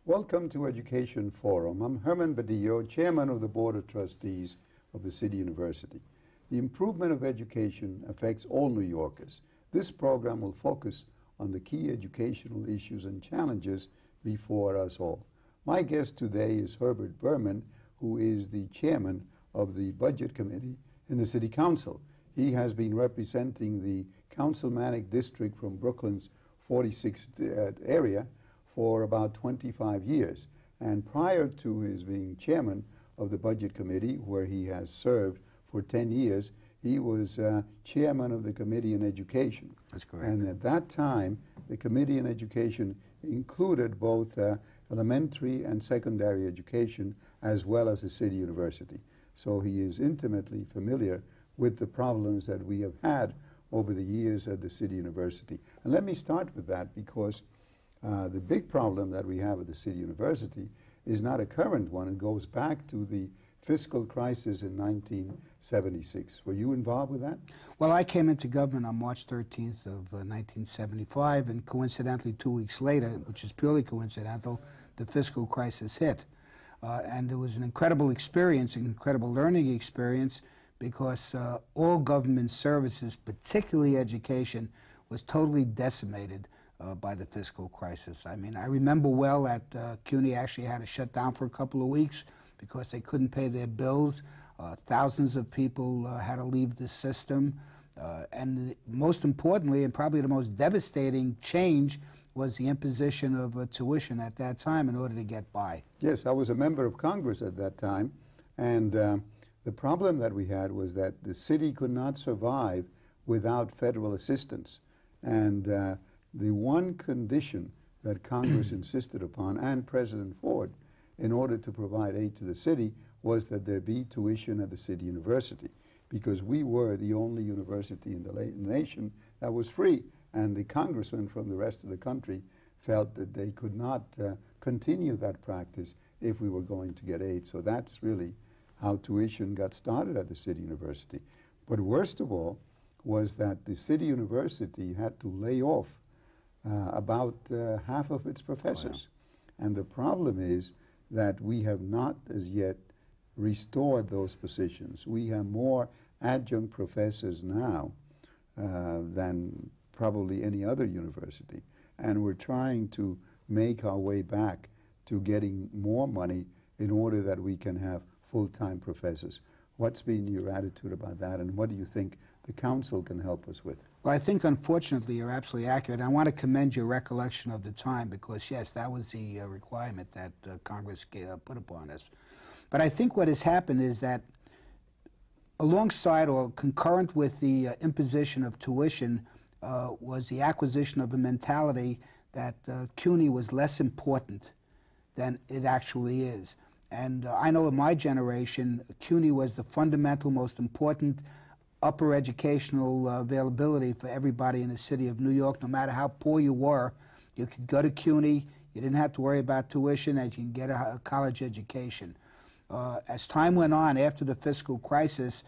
Welcome to Education Forum. I'm Herman Badillo, Chairman of the Board of Trustees of the City University. The improvement of education affects all New Yorkers. This program will focus on the key educational issues and challenges before us all. My guest today is Herbert Berman, who is the Chairman of the Budget Committee in the City Council. He has been representing the Councilmanic District from Brooklyn's 46th area for about 25 years. And prior to his being chairman of the Budget Committee, where he has served for 10 years, he was chairman of the Committee on Education. That's correct. And at that time, the Committee on Education included both elementary and secondary education, as well as the City University. So he is intimately familiar with the problems that we have had over the years at the City University. And let me start with that, because the big problem that we have at the City University is not a current one. It goes back to the fiscal crisis in 1976. Were you involved with that? Well, I came into government on March 13th of 1975, and coincidentally 2 weeks later, which is purely coincidental, the fiscal crisis hit. And it was an incredible experience, an incredible learning experience, because all government services, particularly education, was totally decimated by the fiscal crisis. I mean, I remember well that CUNY actually had to shut down for a couple of weeks because they couldn't pay their bills. Thousands of people had to leave the system. And most importantly, and probably the most devastating change, was the imposition of tuition at that time in order to get by. Yes, I was a member of Congress at that time, and the problem that we had was that the city could not survive without federal assistance. And the one condition that Congress insisted upon, and President Ford, in order to provide aid to the city, was that there be tuition at the City University, because we were the only university in the nation that was free. And the congressmen from the rest of the country felt that they could not continue that practice if we were going to get aid. So that's really how tuition got started at the City University. But worst of all was that the City University had to lay off about half of its professors. Oh, yeah. And the problem is that we have not as yet restored those positions. We have more adjunct professors now than probably any other university. And we're trying to make our way back to getting more money in order that we can have full-time professors. What's been your attitude about that, and what do you think the council can help us with? Well, I think, unfortunately, you're absolutely accurate. I want to commend your recollection of the time, because, yes, that was the requirement that Congress put upon us. But I think what has happened is that alongside or concurrent with the imposition of tuition was the acquisition of a mentality that CUNY was less important than it actually is. And I know in my generation, CUNY was the fundamental, most important upper educational availability for everybody in the city of New York. No matter how poor you were, you could go to CUNY. You didn't have to worry about tuition, and you can get a college education. As time went on, after the fiscal crisis,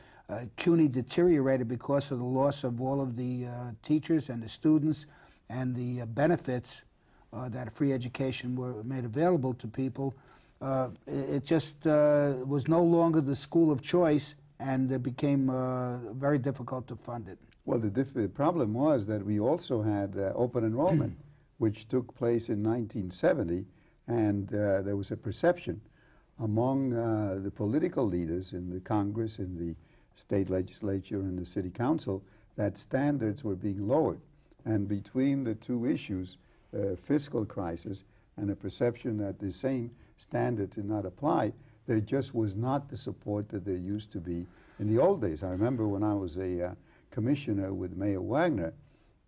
CUNY deteriorated because of the loss of all of the teachers and the students and the benefits that a free education were made available to people. It just was no longer the school of choice, and it became very difficult to fund it. Well, the problem was that we also had open enrollment, which took place in 1970, and there was a perception among the political leaders in the Congress, in the state legislature, and the city council, that standards were being lowered. And between the two issues, fiscal crisis and a perception that the same standards did not apply, there just was not the support that there used to be in the old days. I remember when I was a commissioner with Mayor Wagner,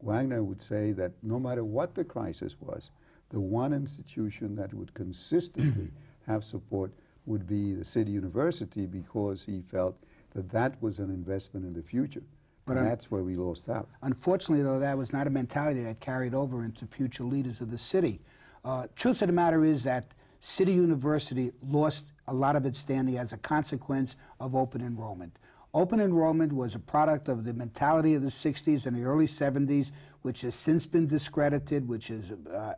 Wagner would say that no matter what the crisis was, the one institution that would consistently have support would be the City University, because he felt that that was an investment in the future. But that's where we lost out. Unfortunately, though, that was not a mentality that carried over into future leaders of the city. Truth of the matter is that City University lost a lot of its standing as a consequence of open enrollment. Open enrollment was a product of the mentality of the 60s and the early 70s, which has since been discredited, which is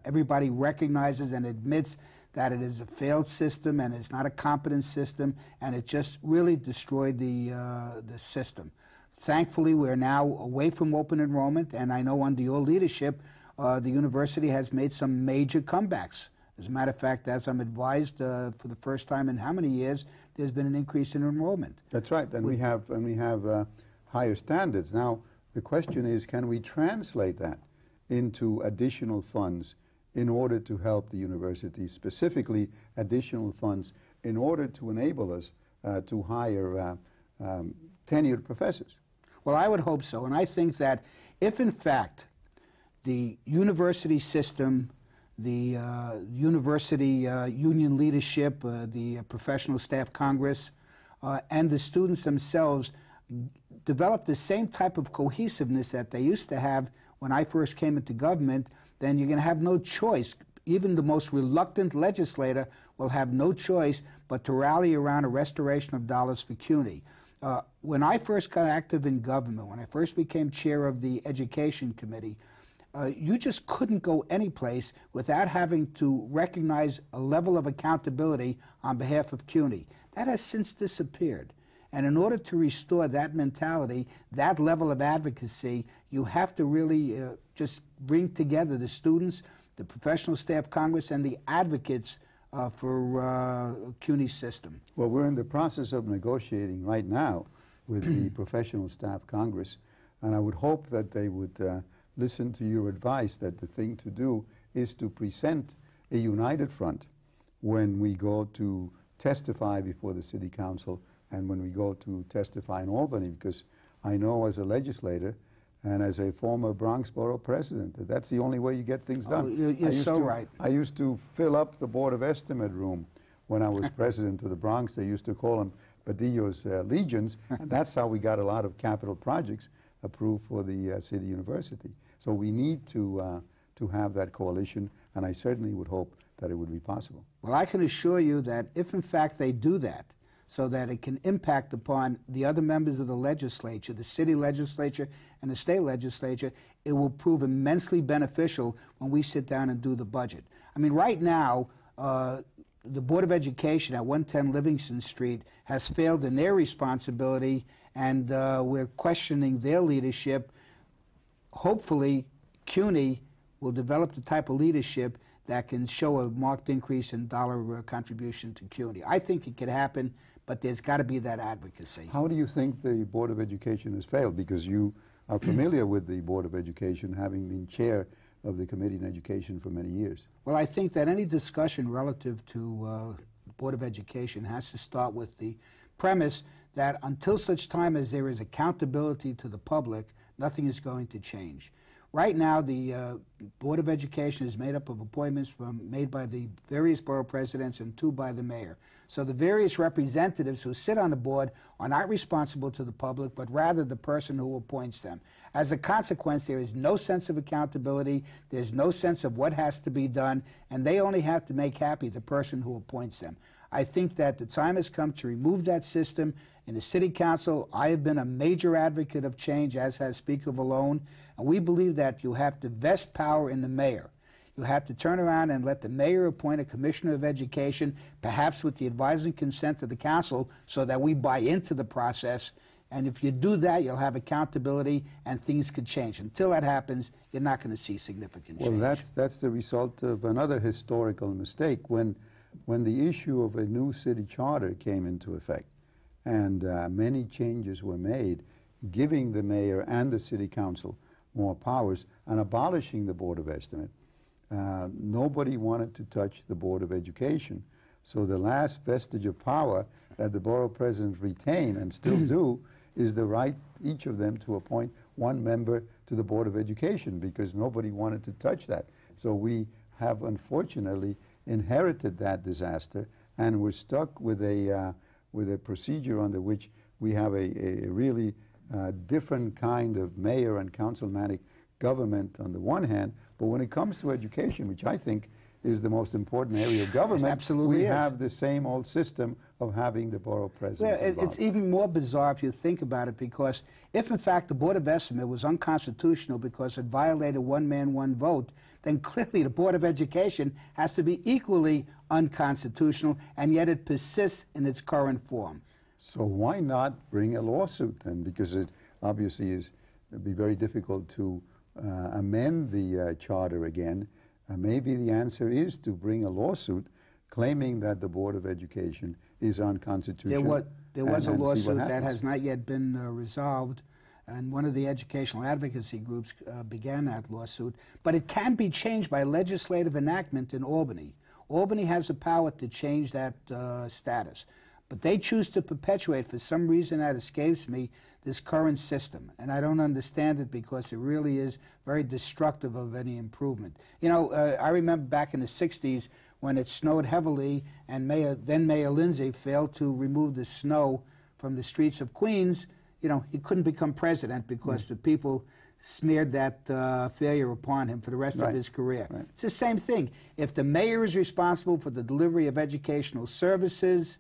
everybody recognizes and admits that it is a failed system and it's not a competent system, and it just really destroyed the system. Thankfully, we're now away from open enrollment, and I know under your leadership, the university has made some major comebacks. As a matter of fact, as I'm advised, for the first time in how many years, there's been an increase in enrollment. That's right, and we have higher standards. Now, the question is, can we translate that into additional funds in order to help the university, specifically additional funds in order to enable us to hire tenured professors? Well, I would hope so, and I think that if, in fact, the university system, the university union leadership, the Professional Staff Congress, and the students themselves develop the same type of cohesiveness that they used to have when I first came into government, then you're going to have no choice. Even the most reluctant legislator will have no choice but to rally around a restoration of dollars for CUNY. When I first got active in government, when I first became chair of the Education Committee, you just couldn't go anyplace without having to recognize a level of accountability on behalf of CUNY. That has since disappeared. And in order to restore that mentality, that level of advocacy, you have to really just bring together the students, the Professional Staff Congress, and the advocates for CUNY's system. Well, we're in the process of negotiating right now with the Professional Staff Congress, and I would hope that they would listen to your advice that the thing to do is to present a united front when we go to testify before the City Council and when we go to testify in Albany, because I know as a legislator and as a former Bronx Borough president that that's the only way you get things done. Oh, you're so right. I used to fill up the Board of Estimate room when I was president of the Bronx. They used to call them Badillo's Legions, and that's how we got a lot of capital projects approved for the City University. So we need to have that coalition, and I certainly would hope that it would be possible. Well, I can assure you that if in fact they do that, so that it can impact upon the other members of the legislature, the city legislature and the state legislature, it will prove immensely beneficial when we sit down and do the budget. I mean, right now, the Board of Education at 110 Livingston Street has failed in their responsibility, and we're questioning their leadership. Hopefully, CUNY will develop the type of leadership that can show a marked increase in dollar contribution to CUNY. I think it could happen, but there's got to be that advocacy. How do you think the Board of Education has failed? Because you are familiar with the Board of Education, having been chair of the Committee on Education for many years. Well, I think that any discussion relative to the Board of Education has to start with the premise that until such time as there is accountability to the public, nothing is going to change. Right now, the Board of Education is made up of appointments made by the various borough presidents and 2 by the mayor. So the various representatives who sit on the board are not responsible to the public, but rather the person who appoints them. As a consequence, there is no sense of accountability, there's no sense of what has to be done, and they only have to make happy the person who appoints them. I think that the time has come to remove that system. In the City Council, I have been a major advocate of change, as has Speaker Valone, and we believe that you have to vest power in the mayor. You have to turn around and let the mayor appoint a commissioner of education, perhaps with the advising consent of the council, so that we buy into the process. And if you do that, you'll have accountability and things could change. Until that happens, you're not going to see significant change. Well, that's the result of another historical mistake. When the issue of a new city charter came into effect, and many changes were made, giving the mayor and the City Council more powers and abolishing the Board of Estimate, nobody wanted to touch the Board of Education. So the last vestige of power that the borough presidents retain and still do is the right, each of them, to appoint 1 member to the Board of Education, because nobody wanted to touch that. So we have unfortunately inherited that disaster, and we're stuck with a procedure under which we have a really different kind of mayor and councilmanic government on the one hand, but when it comes to education, which I think is the most important area of government, Absolutely we is. have the same old system of having the borough president. Well, it's even more bizarre if you think about it, because if in fact the Board of Estimate was unconstitutional because it violated one man, one vote, then clearly the Board of Education has to be equally unconstitutional, and yet it persists in its current form. So why not bring a lawsuit then? Because it obviously it'd be very difficult to amend the charter again. Maybe the answer is to bring a lawsuit claiming that the Board of Education is unconstitutional. There was a lawsuit that has not yet been resolved, and one of the educational advocacy groups began that lawsuit. But it can be changed by legislative enactment in Albany. Albany has the power to change that status. But they choose to perpetuate, for some reason that escapes me, this current system. And I don't understand it, because it really is very destructive of any improvement. You know, I remember back in the 60s when it snowed heavily, and then Mayor Lindsay failed to remove the snow from the streets of Queens. You know, he couldn't become president because the people smeared that failure upon him for the rest of his career. Right. It's the same thing. If the mayor is responsible for the delivery of educational services,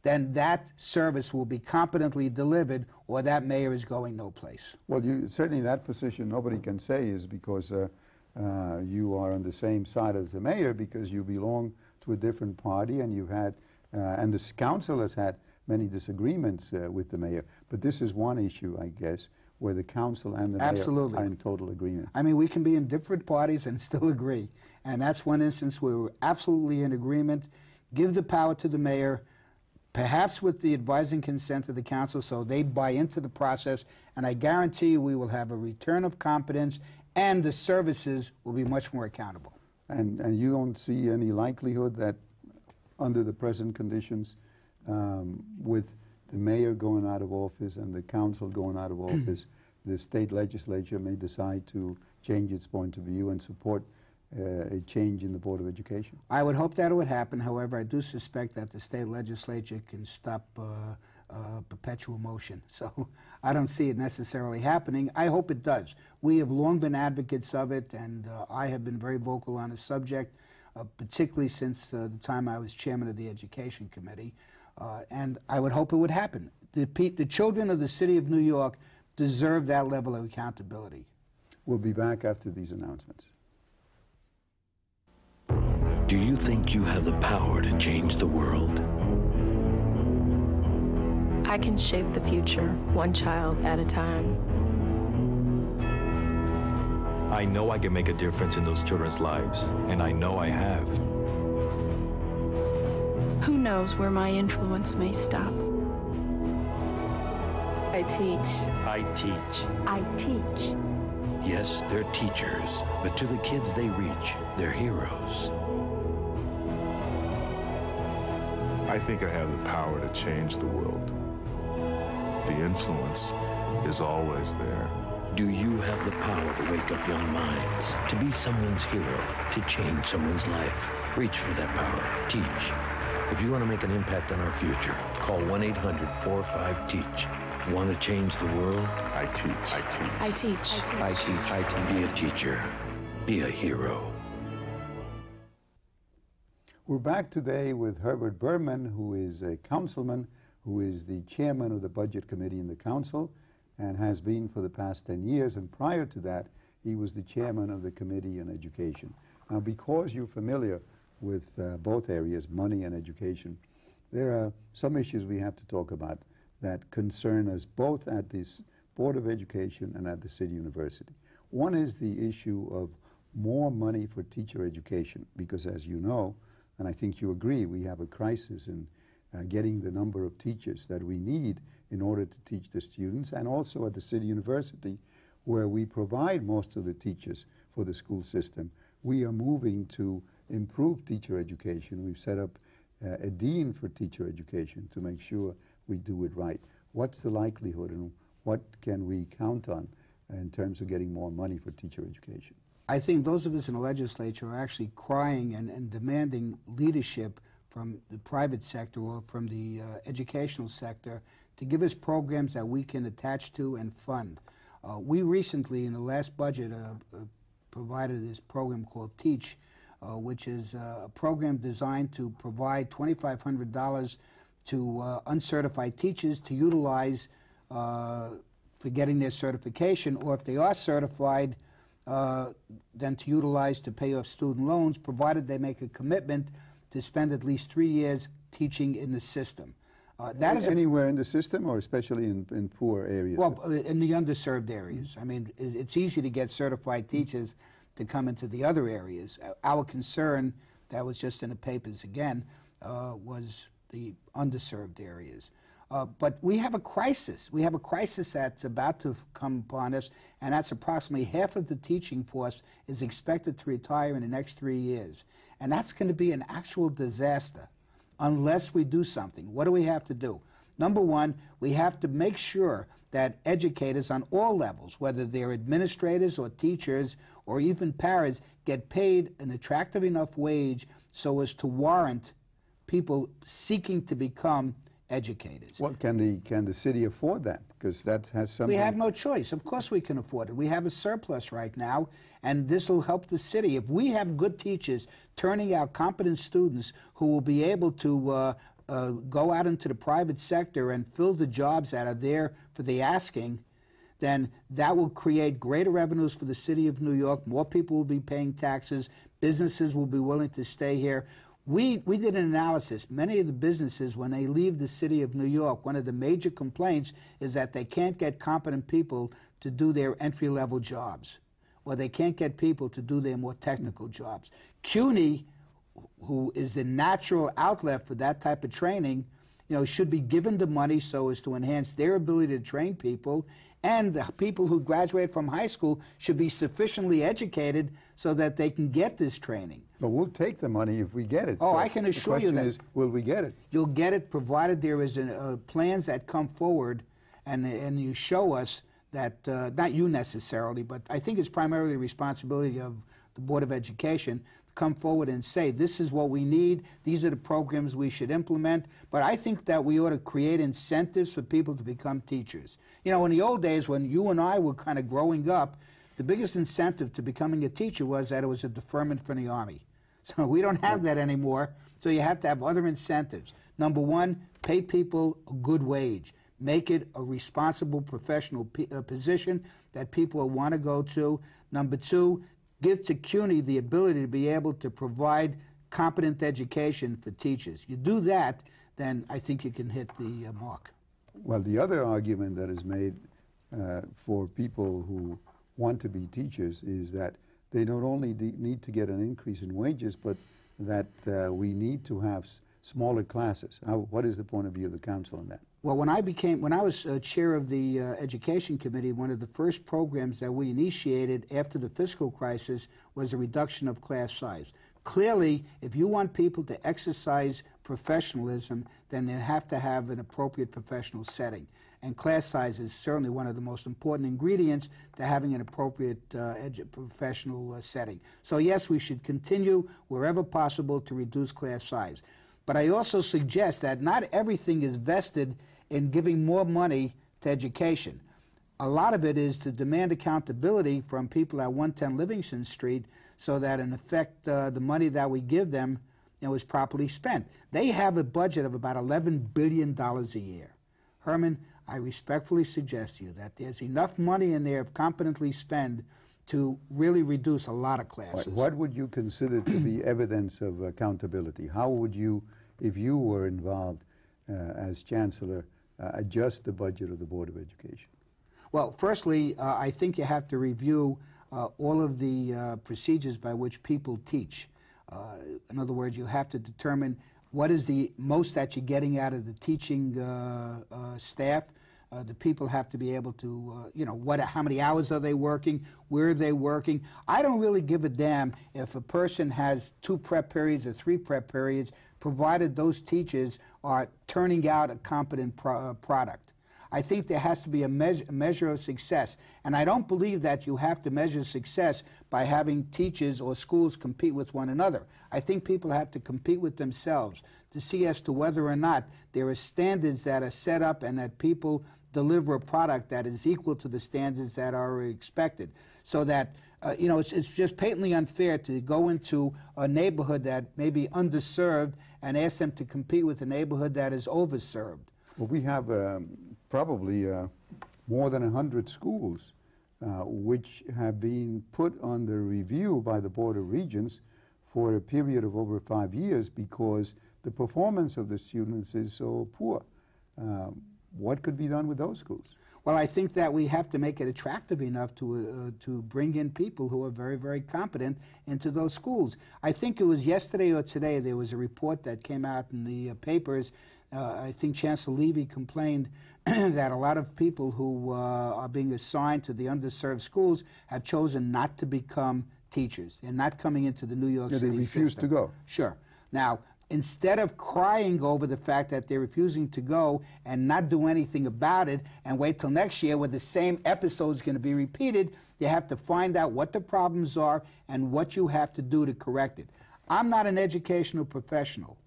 then that service will be competently delivered, or that mayor is going no place. Well, certainly that position nobody can say is because you are on the same side as the mayor, because you belong to a different party, and you've had, and this council has had many disagreements with the mayor. But this is one issue, I guess, where the council and the mayor are in total agreement. I mean, we can be in different parties and still agree. And that's one instance where we're absolutely in agreement. Give the power to the mayor, perhaps with the advising consent of the council, so they buy into the process, and I guarantee you we will have a return of competence, and the services will be much more accountable. And you don't see any likelihood that under the present conditions, with the mayor going out of office and the council going out of office, the state legislature may decide to change its point of view and support a change in the Board of Education? I would hope that it would happen. However, I do suspect that the state legislature can stop perpetual motion. So I don't see it necessarily happening. I hope it does. We have long been advocates of it, and I have been very vocal on the subject, particularly since the time I was chairman of the Education Committee. And I would hope it would happen. The children of the city of New York deserve that level of accountability. We'll be back after these announcements. Do you think you have the power to change the world? I can shape the future, one child at a time. I know I can make a difference in those children's lives, and I know I have. Who knows where my influence may stop? I teach. I teach. I teach. Yes, they're teachers, but to the kids they reach, they're heroes. I think I have the power to change the world. The influence is always there. Do you have the power to wake up young minds, to be someone's hero, to change someone's life? Reach for that power. Teach. If you want to make an impact on our future, call 1-800-45-TEACH. Want to change the world? I teach. I teach. I teach. I teach. I teach. I teach. Be a teacher. Be a hero. We're back today with Herbert Berman, who is a councilman, who is the chairman of the Budget Committee in the council, and has been for the past 10 years. And prior to that, he was the chairman of the Committee on Education. Now, because you're familiar with both areas, money and education, there are some issues we have to talk about that concern us both at this Board of Education and at the City University. One is the issue of more money for teacher education, because as you know, and I think you agree, we have a crisis in getting the number of teachers that we need in order to teach the students, and also at the City University, where we provide most of the teachers for the school system. We are moving to improve teacher education. We've set up a dean for teacher education to make sure we do it right. What's the likelihood, and what can we count on in terms of getting more money for teacher education? I think those of us in the legislature are actually crying and demanding leadership from the private sector or from the educational sector to give us programs that we can attach to and fund. We recently, in the last budget, provided this program called Teach, which is a program designed to provide $2,500 to uncertified teachers to utilize for getting their certification, or if they are certified, then to utilize to pay off student loans, provided they make a commitment to spend at least 3 years teaching in the system. That is anywhere in the system, or especially in poor areas? Well, in the underserved areas. I mean, it's easy to get certified teachers to come into the other areas. Our concern, that was just in the papers again, was the underserved areas. But we have a crisis. We have a crisis that's about to come upon us, and that's approximately half of the teaching force is expected to retire in the next 3 years. And that's going to be an actual disaster unless we do something. What do we have to do? Number one, we have to make sure that educators on all levels, whether they're administrators or teachers or even paras, get paid an attractive enough wage so as to warrant people seeking to become educators. Well, can the city afford that? Because that has something... We have no choice. Of course we can afford it. We have a surplus right now, and this will help the city. If we have good teachers turning out competent students who will be able to go out into the private sector and fill the jobs that are there for the asking, then that will create greater revenues for the city of New York. More people will be paying taxes. Businesses will be willing to stay here. We did an analysis. Many of the businesses, when they leave the city of New York, one of the major complaints is that they can't get competent people to do their entry-level jobs, or they can't get people to do their more technical jobs. CUNY, who is the natural outlet for that type of training, should be given the money so as to enhance their ability to train people, and the people who graduate from high school should be sufficiently educated so that they can get this training. But we'll take the money if we get it. Oh, so I can assure you that. The question is, will we get it? You'll get it provided there is plans that come forward and you show us that, not you necessarily, but I think it's primarily the responsibility of the Board of Education, come forward and say, this is what we need, these are the programs we should implement. But I think that we ought to create incentives for people to become teachers. In the old days when you and I were kind of growing up, the biggest incentive to becoming a teacher was that it was a deferment from the Army. So we don't have that anymore, so you have to have other incentives. Number one, pay people a good wage. Make it a responsible professional position that people will want to go to. Number two, give to CUNY the ability to be able to provide competent education for teachers. You do that, then I think you can hit the mark. Well, the other argument that is made for people who want to be teachers is that they not only need to get an increase in wages, but that we need to have smaller classes. What is the point of view of the council on that? Well, when I was chair of the Education Committee, one of the first programs that we initiated after the fiscal crisis was a reduction of class size. Clearly, if you want people to exercise professionalism, then they have to have an appropriate professional setting. And class size is certainly one of the most important ingredients to having an appropriate professional setting. So yes, we should continue wherever possible to reduce class size. But I also suggest that not everything is vested in giving more money to education. A lot of it is to demand accountability from people at 110 Livingston Street so that, in effect, the money that we give them is properly spent. They have a budget of about $11 billion a year. Herman, I respectfully suggest to you that there's enough money in there, if competently spent, to really reduce a lot of classes. What would you consider to be evidence of accountability? How would you, if you were involved as Chancellor, adjust the budget of the Board of Education? Well, firstly, I think you have to review all of the procedures by which people teach. In other words, you have to determine what is the most that you're getting out of the teaching staff. The people have to be able to, how many hours are they working, where are they working. I don't really give a damn if a person has 2 prep periods or 3 prep periods, provided those teachers are turning out a competent product. I think there has to be a measure of success. And I don't believe that you have to measure success by having teachers or schools compete with one another. I think people have to compete with themselves to see as to whether or not there are standards that are set up and that people deliver a product that is equal to the standards that are expected. So that, you know, it's just patently unfair to go into a neighborhood that may be underserved and ask them to compete with a neighborhood that is overserved. Well, we have probably more than 100 schools which have been put under review by the Board of Regents for a period of over 5 years because the performance of the students is so poor. What could be done with those schools? Well, I think that we have to make it attractive enough to bring in people who are very, very competent into those schools. I think it was yesterday or today there was a report that came out in the papers. I think Chancellor Levy complained that a lot of people who are being assigned to the underserved schools have chosen not to become teachers. They're not coming into the New York City system. They refuse to go. Sure. Now, instead of crying over the fact that they're refusing to go and not do anything about it and wait till next year where the same episode is going to be repeated, you have to find out what the problems are and what you have to do to correct it. I'm not an educational professional,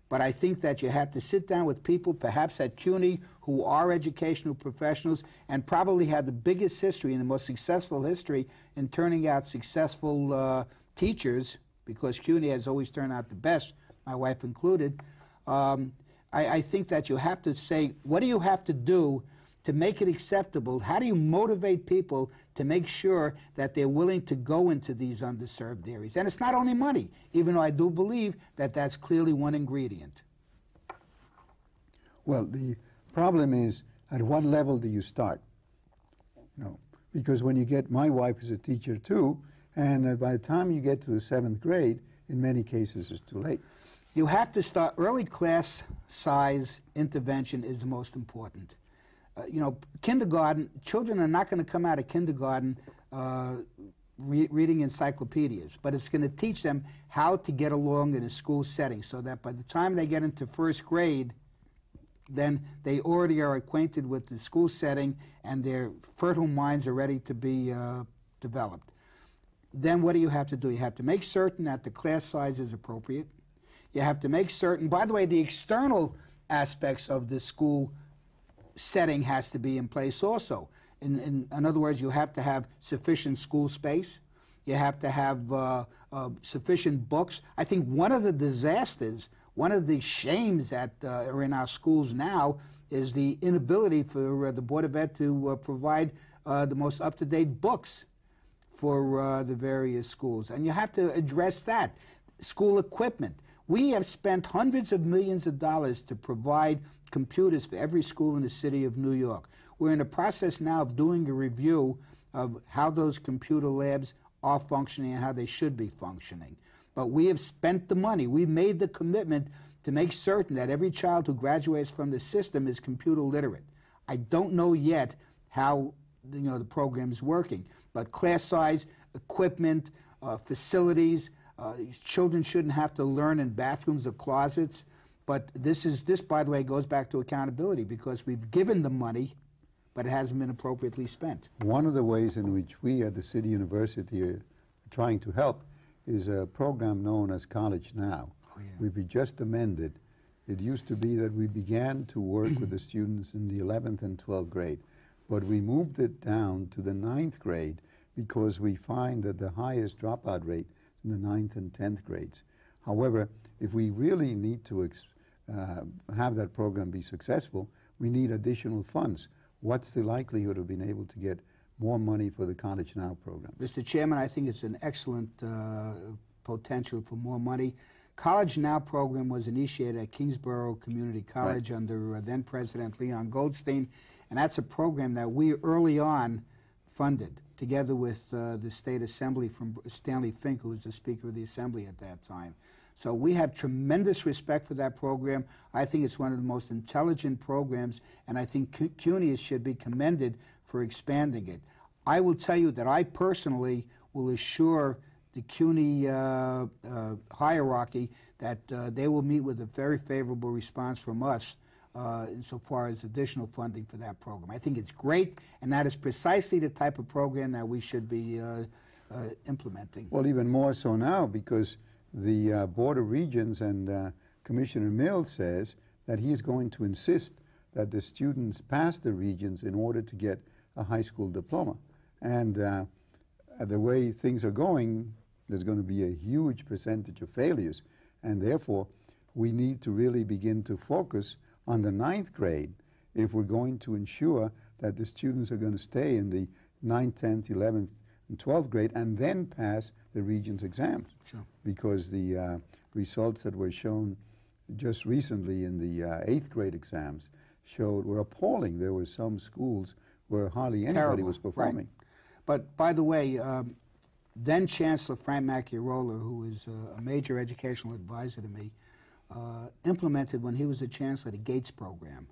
but I think that you have to sit down with people, perhaps at CUNY, who are educational professionals and probably have the biggest history and the most successful history in turning out successful teachers, because CUNY has always turned out the best, my wife included. I think that you have to say, what do you have to do to make it acceptable? How do you motivate people to make sure that they're willing to go into these underserved areas? And it's not only money, even though I do believe that that's clearly one ingredient. Well, the problem is, at what level do you start? No, because when you get, my wife is a teacher too, and by the time you get to the 7th grade, in many cases it's too late. You have to start, early class size intervention is the most important. You know, kindergarten, children are not going to come out of kindergarten reading encyclopedias, but it's going to teach them how to get along in a school setting so that by the time they get into 1st grade, then they already are acquainted with the school setting and their fertile minds are ready to be developed. Then what do you have to do? You have to make certain that the class size is appropriate. You have to make certain, by the way, the external aspects of the school setting has to be in place also. In other words, you have to have sufficient school space. You have to have sufficient books. I think one of the disasters, one of the shames that are in our schools now is the inability for the Board of Ed to provide the most up-to-date books for the various schools. And you have to address that. School equipment. We have spent hundreds of millions of dollars to provide computers for every school in the city of New York. We're in the process now of doing a review of how those computer labs are functioning and how they should be functioning. But we have spent the money. We've made the commitment to make certain that every child who graduates from the system is computer literate. I don't know yet how the program is working, but class size, equipment, facilities, children shouldn't have to learn in bathrooms or closets. But this, by the way, goes back to accountability because we've given the money, but it hasn't been appropriately spent. One of the ways in which we at the City University are trying to help is a program known as College Now. Oh, yeah. We've just amended. It used to be that we began to work with the students in the 11th and 12th grade, but we moved it down to the 9th grade because we find that the highest dropout rate in the 9th and 10th grades. However, if we really need to have that program be successful, we need additional funds. What's the likelihood of being able to get more money for the College Now program? Mr. Chairman, I think it's an excellent potential for more money. College Now program was initiated at Kingsborough Community College under then President Leon Goldstein, and that's a program that we early on funded together with the State Assembly from Stanley Fink, who was the Speaker of the Assembly at that time. So we have tremendous respect for that program. I think it's one of the most intelligent programs, and I think CUNY should be commended for expanding it. I will tell you that I personally will assure the CUNY hierarchy that they will meet with a very favorable response from us insofar as additional funding for that program. I think it's great, and that is precisely the type of program that we should be implementing. Well, even more so now because the Board of Regents and Commissioner Mills says that he is going to insist that the students pass the regions in order to get a high school diploma. And the way things are going, there's going to be a huge percentage of failures. And therefore, we need to really begin to focus on the 9th grade if we're going to ensure that the students are going to stay in the 9th, 10th, 11th, and 12th grade and then pass the Regents exams. Sure. Because the results that were shown just recently in the 8th grade exams were appalling. There were some schools where hardly anybody Terrible. was performing. Right. But by the way, then Chancellor Frank Macchiarola, who is a major educational advisor to me, implemented when he was the chancellor the Gates program.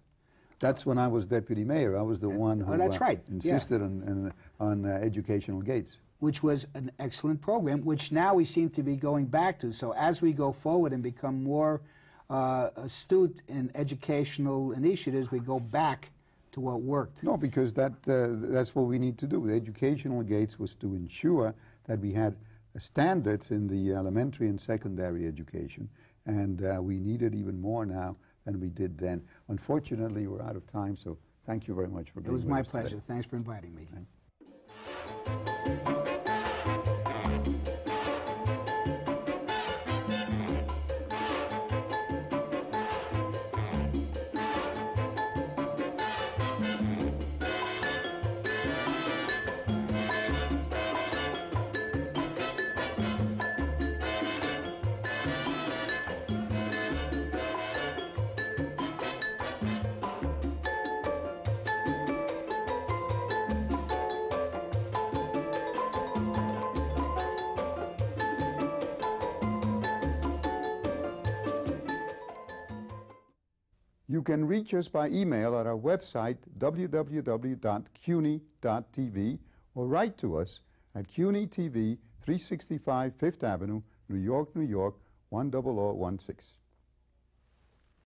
That's when I was deputy mayor. I was the one who that's right. insisted on educational gates. Which was an excellent program, which now we seem to be going back to. So as we go forward and become more astute in educational initiatives, we go back to what worked. No, because that's what we need to do. The educational gates was to ensure that we had standards in the elementary and secondary education, and we need it even more now than we did then. Unfortunately, we're out of time, so thank you very much for being with us. It was my pleasure. Thanks for inviting me. You can reach us by email at our website, www.cuny.tv, or write to us at CUNY TV, 365 Fifth Avenue, New York, New York, 10016.